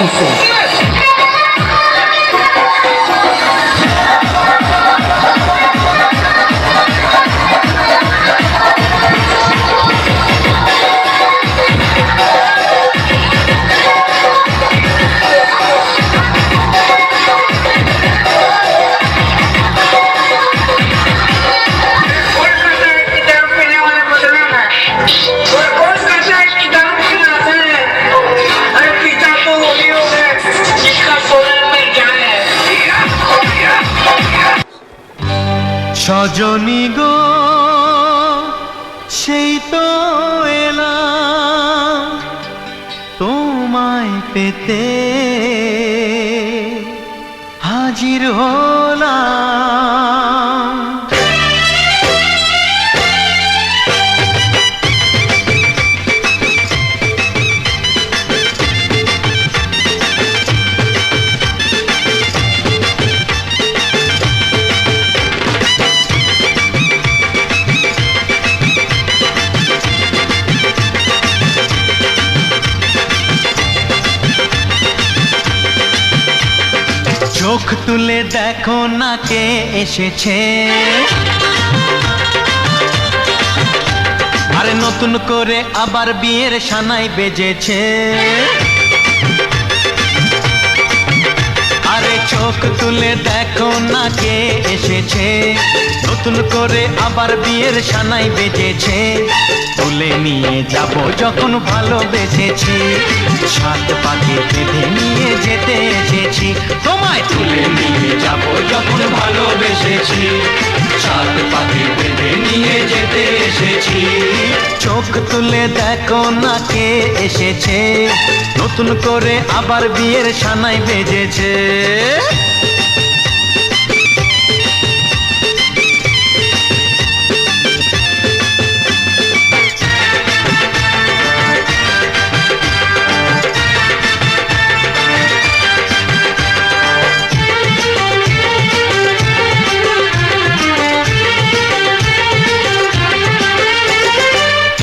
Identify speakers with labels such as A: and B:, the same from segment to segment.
A: আছে।
B: সজনী গো সেই তো এলাম তোমায় পেতে হাজির হলাম। চোখ তুলে দেখো না কে এসেছে, আরে নতুন করে আবার বিয়ের সানাই বেজেছে। আরে চোখ তুলে দেখো না কে এসেছে, নতুন করে আবার বিয়ের সানাই বেজেছে। তুলে নিয়ে যাব যখন ভালোবেসেছি, সাত পাকে বেঁধে নিয়ে যেতে এসেছি। তোমায় তুলে নিয়ে যাব যখন ভালোবেসেছি, সাত পাকে বেঁধে নিয়ে যেতে এসেছি। চোখ তুলে দেখো না কে এসেছে, নতুন করে আবার বিয়ের সানাই বেজেছে।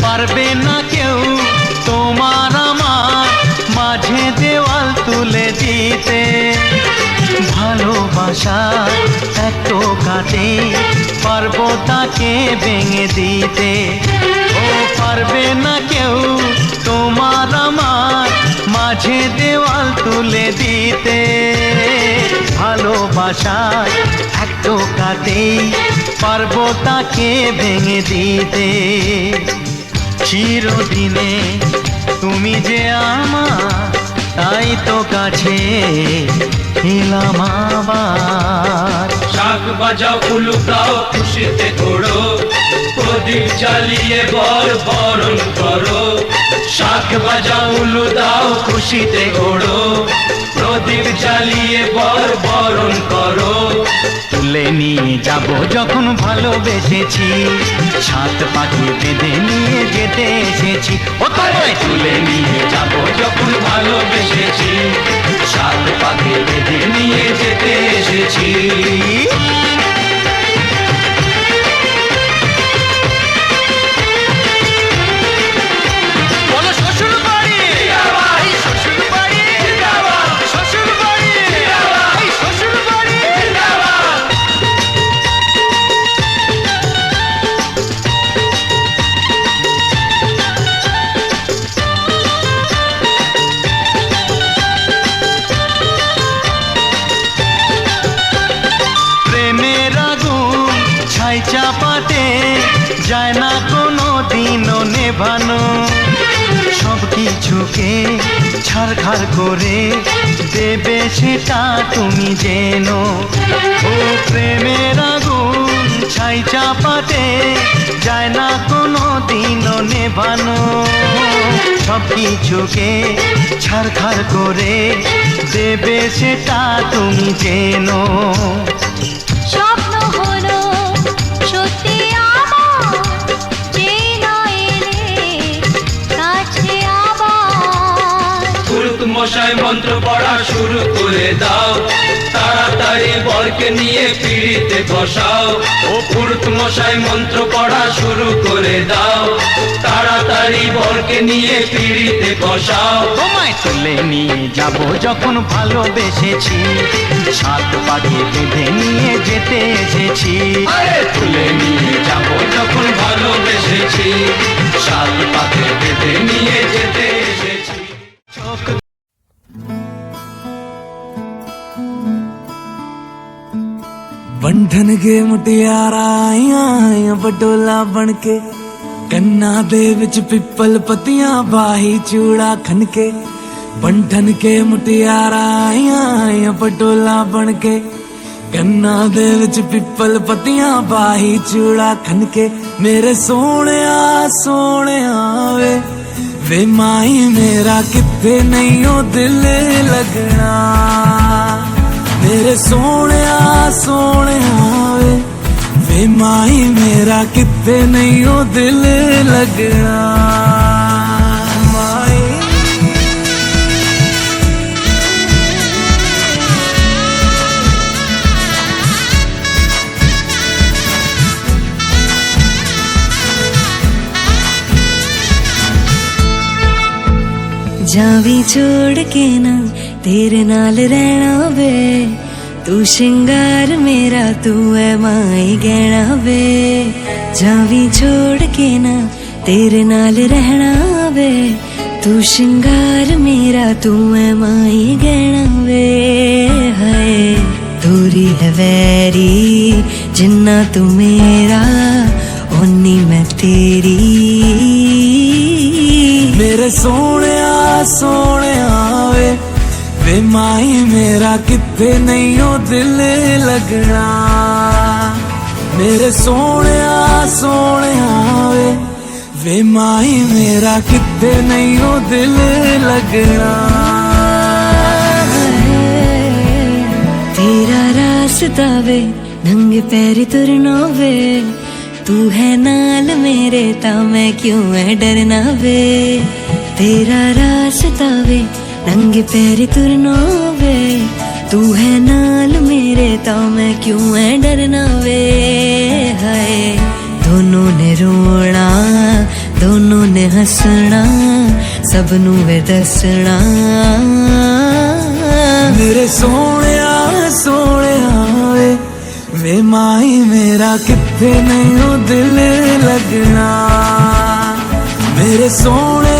B: পারবে না কেউ তোমার আমার মাঝে দেওয়াল তুলে দিতে, ভালোবাসা এত কাটে পারবো তাকে ভেঙে দিতে। ও পারবে না কেউ তোমার আমার মাঝে দেওয়াল তুলে দিতে, ভালোবাসা এত কাটে পারবো তাকে ভেঙে দিতে। চিরদিনে তুমি যে আমার, তাই তো কাছে এলাম আবার।
C: শাক বাজাও উলুকাও খুশিতে ঘোড়ো, প্রদীপ জ্বালিয়ে বরণ করো। শাক বাজাও উলু দাও খুশিতে ঘোড়ো, প্রদীপ জ্বালিয়ে বরণ করো।
B: তুলে নিয়ে যাব যখন ভালোবেসেছি, সাত পাখি বেঁধে নিয়ে যেতে এসেছি। ও তোমায়
C: তুলে নিয়ে যাব যখন ভালোবেসেছি, সাত পাখি বেঁধে নিয়ে যেতে এসেছি।
B: চাপাতে যায় না কোনো দিনও নেভানো, সব কিছুকে ছাড়খাড় করে দেবে সেটা তুমি জেনো। ও প্রেমের আগুন ছাই চাপাতে যায় না কোনো দিনও নেভানো, সব কিছুকে ছাড়খাড় করে দেবে সেটা তুমি জেনো।
D: স্বপ্ন হলো সত্যি আমার, যে না এলে কাছে আবার।
C: পুরুত মশাই মন্ত্র পড়া শুরু করে দাও, তাড়াতাড়ি বরকে নিয়ে পিড়িতে বসাও। ও পুরুত মশাই মন্ত্র পড়া শুরু করে দাও, তাড়াতাড়ি সংসারী বরকে নিয়ে পিড়িতে বসাও।
B: তোমায় তুলে নিয়ে যাব যখন ভালোবেসেছি, সাত পাকে বেঁধে নিয়ে যেতে এসেছি।
C: আরে তুলে নিয়ে যাব যখন ভালোবেসেছি, সাত পাকে বেঁধে নিয়ে যেতে এসেছি।
B: চোখ
A: बंधन के मुटियारा आईया बटोला बनके, कन्ना दे विच पिपल पतियां बाही चूड़ा खनके। बंधन के मुटियारा आईया बटोला बनके, कन्ना दे विच पिपल पतियां बाही चूड़ा खनके। मेरे सोने वे माई मेरा किथे नहीं ओ दिल लगना। मेरे सोने वे माई मेरा किथे नहीं ओ दिल लगना। माई
E: जावी छोड़ के ना तेरे नाल रहना वे, तू श्रृंगार मेरा तू है माई गहना वे। जावी छोड़ के ना तेरे नाल रहना वे, तू श्रृंगार मेरा तू है माई गहना वे। हाय दूरी है वैरी जिन्ना तू मेरा, ओनी मैं तेरी।
A: मेरे सोने वे माई मेरा किथे नहीं ओ दिल लगना। मेरे सोने वे माई मेरा किथे नहीं ओ दिल लगना।
E: तेरा रास्ता वे नंगे पैर तुरना वे, तू है नाल मेरे ता मैं क्यों है डरना वे। तेरा रास्ता वे नंगे पैर तुरना वे, तू है नाल मेरे ता मैं क्यों है डरना वे। हाय दोनों ने रोना दोनों ने हंसना, सबनू वे दसना।
A: मेरे सोने वे माई मेरा किथे नहीं ओ दिल लगना। मेरे सोने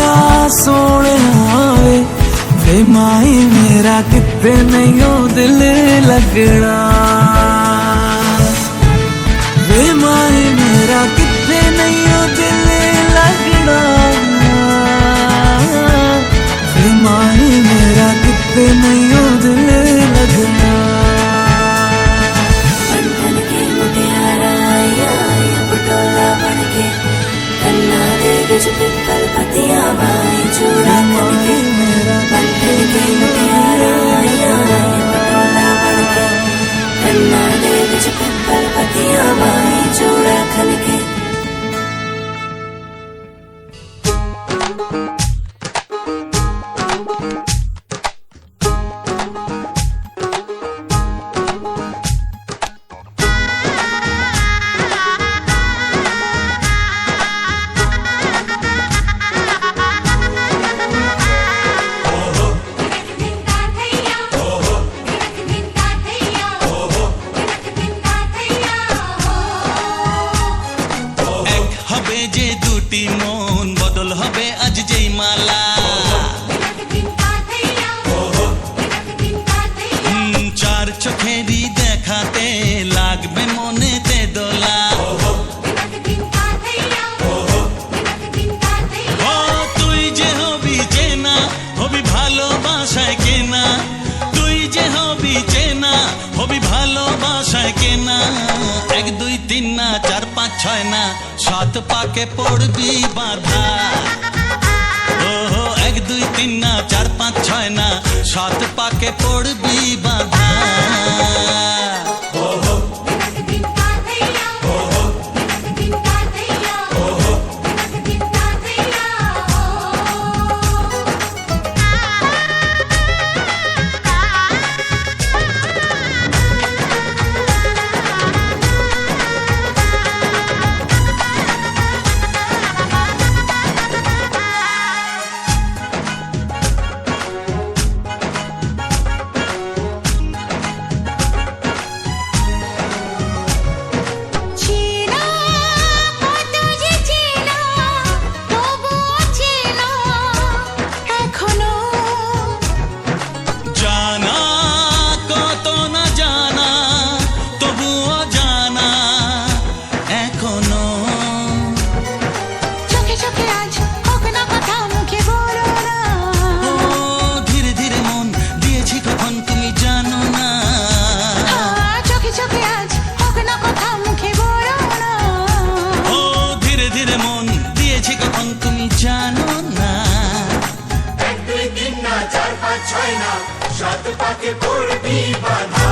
A: वे माई मेरा किथे नहीं ओ दिल लगना। वे माई मेरा किथे नहीं ओ दिल लगना। वे माई मेरा किथे नहीं ओ दिल लगना।
E: बंधन के मुटियारा आया पटोला बनके, कन्ना दे विच पिपल पतियां बाई चूड़ा खनके। बंधन के मुटियारा आया पटोला बनके, कन्ना दे विच पिपल पतियां बाई चूड़ा खनके।
F: চোখেরই দেখাতে লাগবে মনেতে দোলা। ও তুই যে হবি চেনা, হবি ভালোবাসায় কেনা। তুই যে হবি চেনা, হবি ভালোবাসায় কেনা। 1 2 3 না 4 5 6 না 7 পাকে পড়বি বাধা। ও 1 2 3 না 4 5 6 না 7 পাকে পড়বি বাধা। ধীরে মন দিয়েছি কখন তুমি জানো না।
C: এক দুই তিন না চার পাঁচ ছয় না সাত পাকে পড়বি বাধা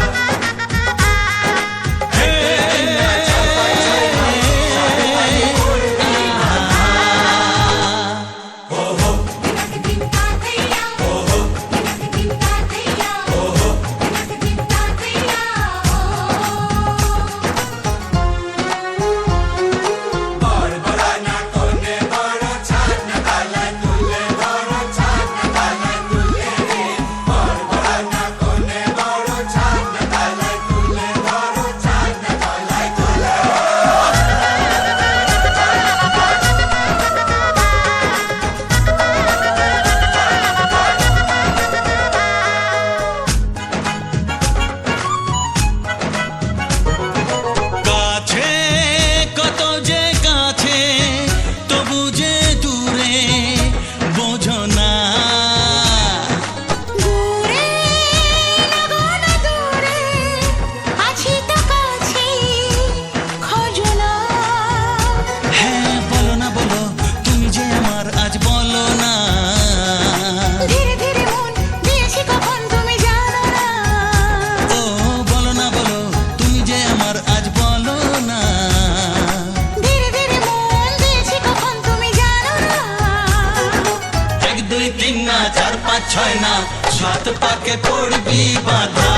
F: চার পাঁচ ছয় না সাত পাকে পড়বি বাধা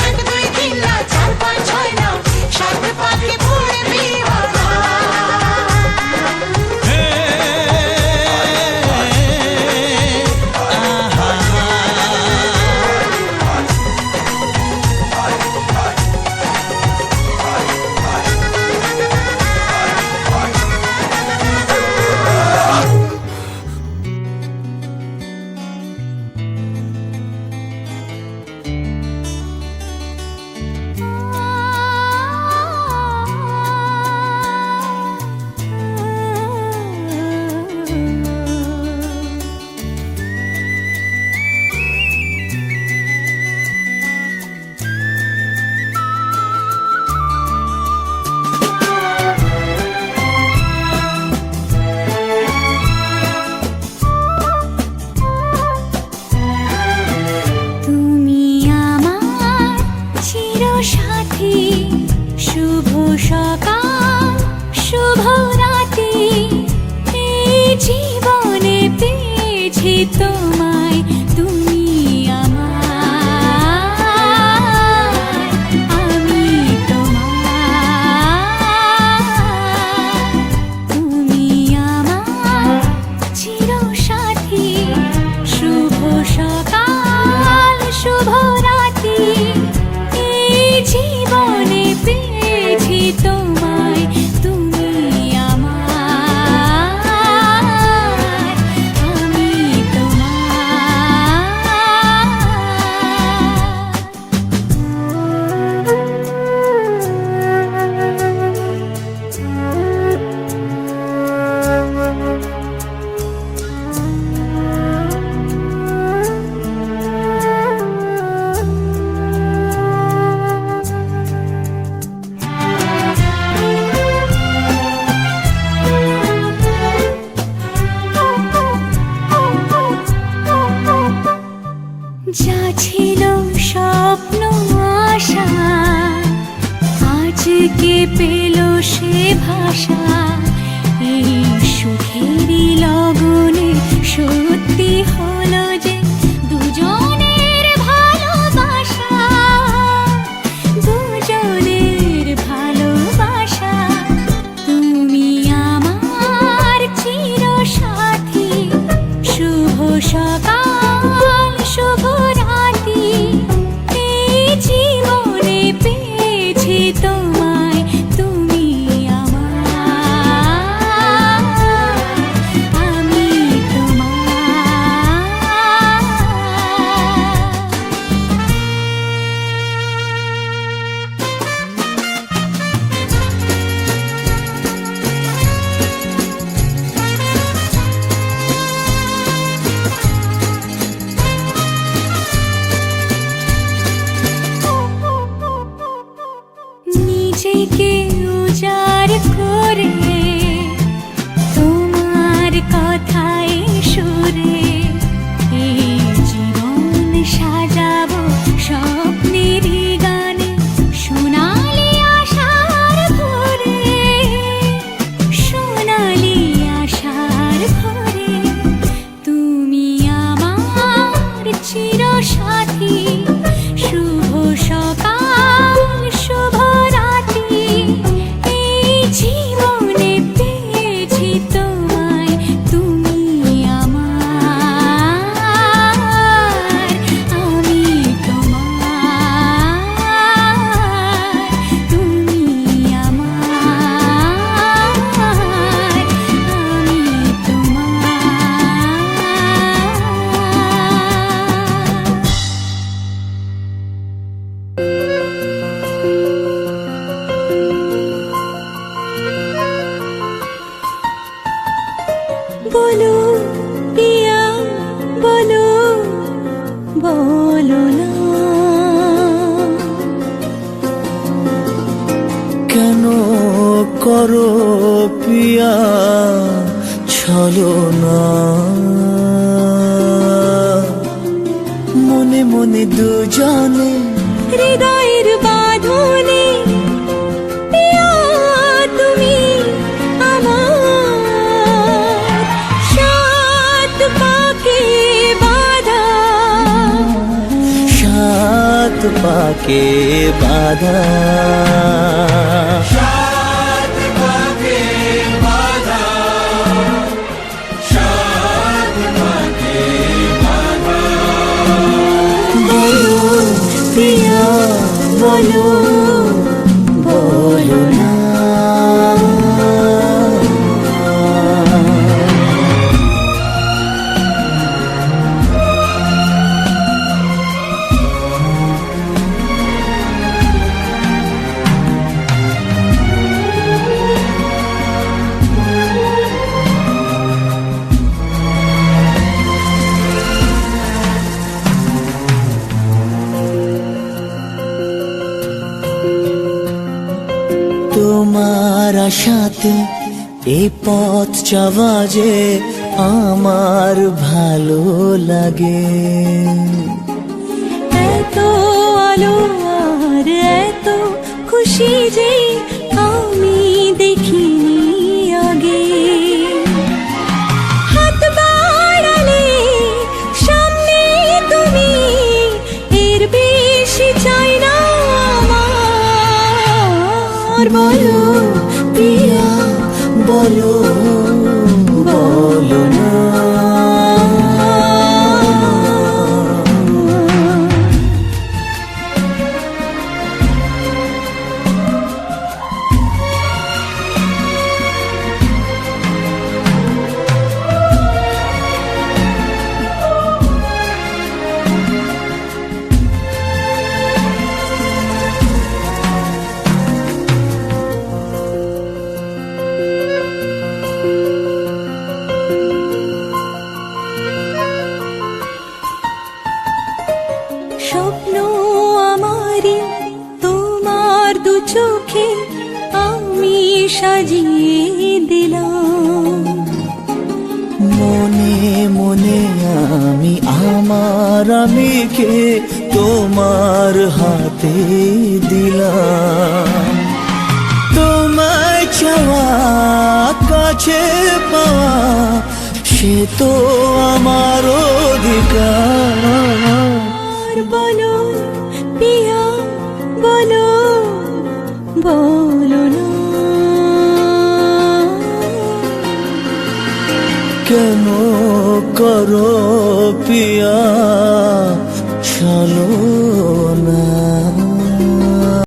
D: এক দুই তিন না চার পাঁচ ছয় না সাত পাকে পড়বি বাধা শুভ সকাল শুভ রাতি এই জীবনে পেয়েছি তোমায় তুমি আমার আমি তোমার তুমি আমার চিরসাথী শুভ সকাল শুভ রাতি জীবনে পেয়েছি তোমায় তুমি আমার আমি যা ছিল স্বপ্ন আশা আজকে পেল সে ভাষা এই সুখেরই লগনে সত্যি হলো যে দুজনের ভালোবাসা দুজনের ভালোবাসা তুমি আমার চিরসাথী শুভ সকাল শুভ রাতি এই জীবনে পেয়েছি তোমায় তুমি আমার আমি তোমার
E: জীবনে পেয়েছি তোমায়, তুমি আমার, আমি তোমার, তুমি আমার, আমি তোমার। বলো পিয়া বলো, বলো না
A: কেন করো পিয়া ছলনা, মনে মনে দুজনে
E: হৃদয়ের বাঁধনে পিয়া তুমি আমার, সাত পাকে বাঁধা,
A: সাত পাকে বাধা,
C: সাত পাকে বাঁধা, সাত পাকে বাঁধা।
E: বলো পিয়া বলো, বলো না
A: তোমার আশাতে এই পথ চাওয়া যে আমার ভালো লাগে।
E: এত আলো আর এত খুশি যে আমি দেখিনি আগে, হাত বাড়ালে সামনে তুমি, এর বেশি চাই না আমার। বলো পিয়া
A: বলো বলো না
E: স্বপ্ন আমারই তোমার দু চোখে আমি সাজিয়ে দিলাম,
A: মনে মনে আমি আমার আমিকে তোমার হাতে দিলাম। তোমায় চাওয়া কাছে পাওয়া সে তো আমার অধিকার।
E: আর বলো পিয়া বলো, বলো না
A: কেন করো পিয়া ছলনা।